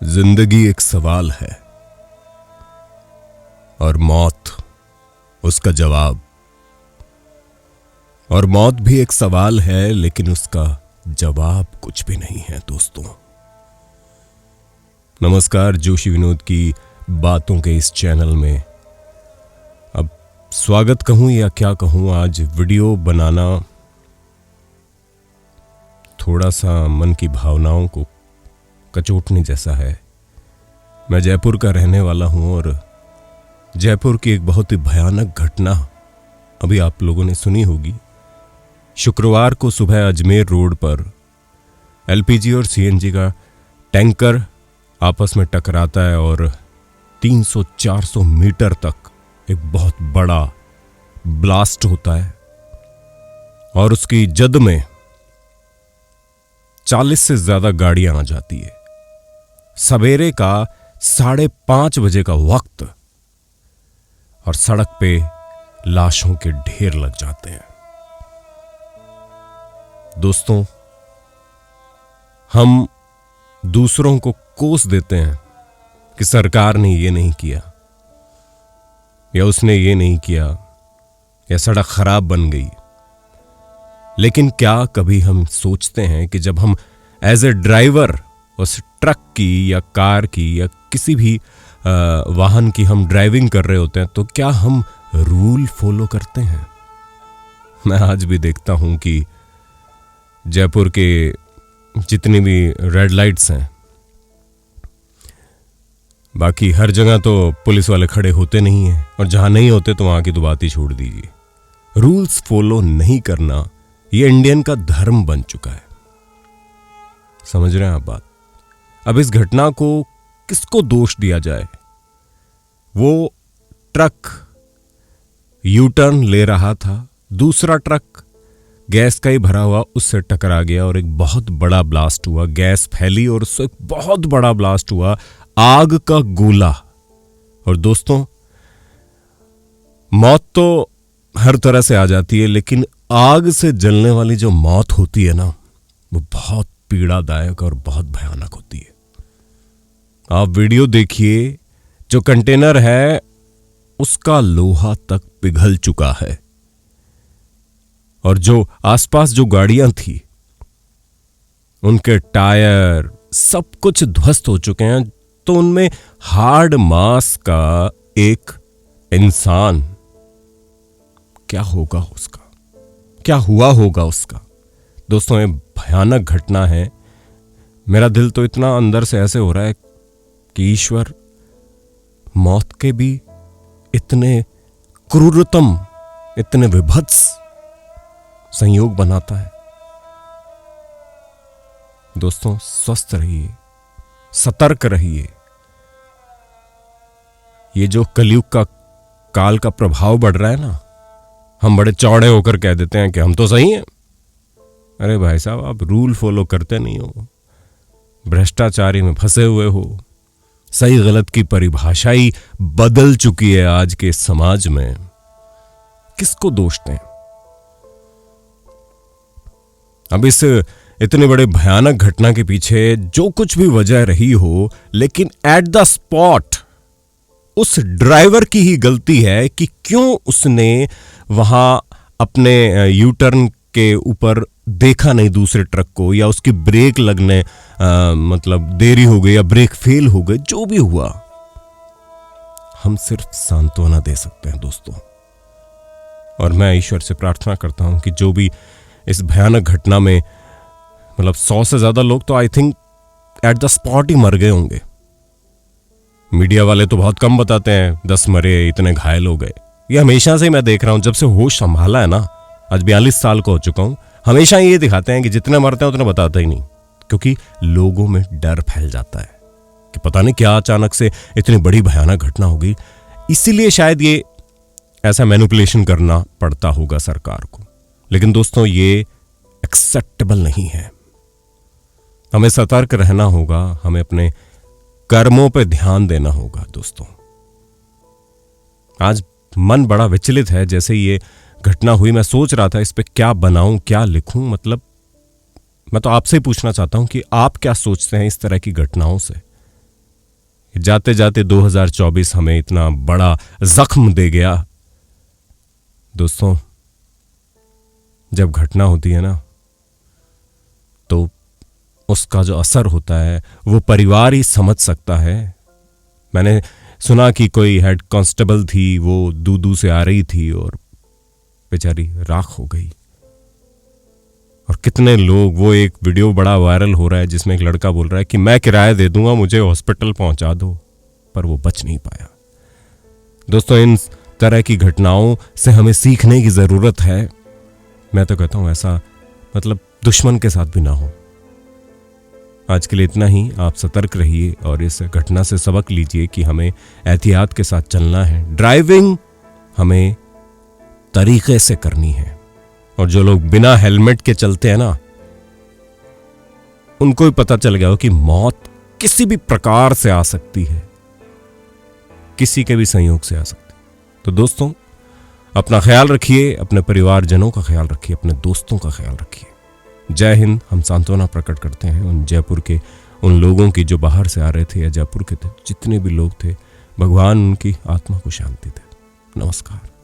जिंदगी एक सवाल है और मौत उसका जवाब। और मौत भी एक सवाल है लेकिन उसका जवाब कुछ भी नहीं है दोस्तों। नमस्कार, जोशी विनोद की बातों के इस चैनल में अब स्वागत कहूं या क्या कहूं। आज वीडियो बनाना थोड़ा सा मन की भावनाओं को कचोटने जैसा है। मैं जयपुर का रहने वाला हूं और जयपुर की एक बहुत ही भयानक घटना अभी आप लोगों ने सुनी होगी। शुक्रवार को सुबह अजमेर रोड पर एलपीजी और सीएनजी का टैंकर आपस में टकराता है और 300-400 मीटर तक एक बहुत बड़ा ब्लास्ट होता है और उसकी जद में 40 से ज्यादा गाड़ियां आ जाती है। सवेरे का 5:30 बजे का वक्त और सड़क पे लाशों के ढेर लग जाते हैं। दोस्तों, हम दूसरों को कोस देते हैं कि सरकार ने ये नहीं किया या उसने ये नहीं किया या सड़क खराब बन गई। लेकिन क्या कभी हम सोचते हैं कि जब हम एज ए ड्राइवर उस ट्रक की या कार की या किसी भी वाहन की हम ड्राइविंग कर रहे होते हैं तो क्या हम रूल फॉलो करते हैं? मैं आज भी देखता हूं कि जयपुर के जितनी भी रेड लाइट्स हैं, बाकी हर जगह तो पुलिस वाले खड़े होते नहीं हैं और जहां नहीं होते तो वहां की तो बात ही छोड़ दीजिए। रूल्स फॉलो नहीं करना ये इंडियन का धर्म बन चुका है। समझ रहे हैं आप बात? अब इस घटना को किसको दोष दिया जाए? वो ट्रक यू टर्न ले रहा था, दूसरा ट्रक गैस का ही भरा हुआ उससे टकरा गया और एक बहुत बड़ा ब्लास्ट हुआ। गैस फैली और उससे एक बहुत बड़ा ब्लास्ट हुआ, आग का गोला। और दोस्तों, मौत तो हर तरह से आ जाती है लेकिन आग से जलने वाली जो मौत होती है ना, वो बहुत पीड़ादायक और बहुत भयानक होती है। आप वीडियो देखिए, जो कंटेनर है उसका लोहा तक पिघल चुका है और जो आसपास जो गाड़ियां थी उनके टायर सब कुछ ध्वस्त हो चुके हैं। तो उनमें हार्ड मास का एक इंसान, क्या होगा उसका, क्या हुआ होगा उसका? दोस्तों, ये भयानक घटना है। मेरा दिल तो इतना अंदर से ऐसे हो रहा है कि ईश्वर मौत के भी इतने क्रूरतम, इतने विभत्स संयोग बनाता है। दोस्तों, स्वस्थ रहिए, सतर्क रहिए। ये जो कलयुग का काल का प्रभाव बढ़ रहा है ना, हम बड़े चौड़े होकर कह देते हैं कि हम तो सही हैं। अरे भाई साहब, आप रूल फॉलो करते नहीं हो, भ्रष्टाचारी में फंसे हुए हो। सही गलत की परिभाषा ही बदल चुकी है आज के समाज में। किसको दोष दें? अब इस इतने बड़े भयानक घटना के पीछे जो कुछ भी वजह रही हो, लेकिन एट द स्पॉट उस ड्राइवर की ही गलती है कि क्यों उसने वहां अपने यू टर्न के ऊपर देखा नहीं दूसरे ट्रक को, या उसकी ब्रेक लगने मतलब देरी हो गई या ब्रेक फेल हो गई। जो भी हुआ, हम सिर्फ सांत्वना दे सकते हैं दोस्तों। और मैं ईश्वर से प्रार्थना करता हूं कि जो भी इस भयानक घटना में, मतलब 100 से ज्यादा लोग तो I think at the spot ही मर गए होंगे। मीडिया वाले तो बहुत कम बताते हैं 10 मरे, इतने घायल हो गए। ये हमेशा से ही मैं देख रहा हूं, जब से होश संभाला है ना, आज 42 साल का हो चुका हूं, हमेशा ये दिखाते हैं कि जितने मरते हैं उतने बताते ही नहीं, क्योंकि लोगों में डर फैल जाता है कि पता नहीं क्या अचानक से इतनी बड़ी भयानक घटना होगी। इसीलिए शायद ये ऐसा मैनिपुलेशन करना पड़ता होगा सरकार को। लेकिन दोस्तों, ये एक्सेप्टेबल नहीं है। हमें सतर्क रहना होगा, हमें अपने कर्मों पे ध्यान देना होगा। दोस्तों, आज मन बड़ा विचलित है। जैसे ये घटना हुई, मैं सोच रहा था इस पे क्या बनाऊं, क्या लिखूं। मतलब मैं तो आपसे ही पूछना चाहता हूं कि आप क्या सोचते हैं इस तरह की घटनाओं से? जाते जाते 2024 हमें इतना बड़ा जख्म दे गया। दोस्तों, जब घटना होती है ना, तो उसका जो असर होता है वो परिवार ही समझ सकता है। मैंने सुना कि कोई हेड कांस्टेबल थी, वो दूदू से आ रही थी और बेचारी राख हो गई। और कितने लोग, वो एक वीडियो बड़ा वायरल हो रहा है जिसमें एक लड़का बोल रहा है कि मैं किराया दे दूंगा, मुझे हॉस्पिटल पहुंचा दो, पर वो बच नहीं पाया। दोस्तों, इन तरह की घटनाओं से हमें सीखने की जरूरत है। मैं तो कहता हूं ऐसा मतलब दुश्मन के साथ भी ना हो। आज के लिए इतना ही। आप सतर्क रहिए और इस घटना से सबक लीजिए कि हमें एहतियात के साथ चलना है। ड्राइविंग हमें तरीके से करनी है। और जो लोग बिना हेलमेट के चलते हैं ना, उनको भी पता चल गया हो कि मौत किसी भी प्रकार से आ सकती है, किसी के भी संयोग से आ सकती है। तो दोस्तों, अपना ख्याल रखिए, अपने परिवारजनों का ख्याल रखिए, अपने दोस्तों का ख्याल रखिए। जय हिंद। हम सांत्वना प्रकट करते हैं उन जयपुर के उन लोगों की जो बाहर से आ रहे थे या जयपुर के थे, जितने भी लोग थे, भगवान उनकी आत्मा को शांति दे। नमस्कार।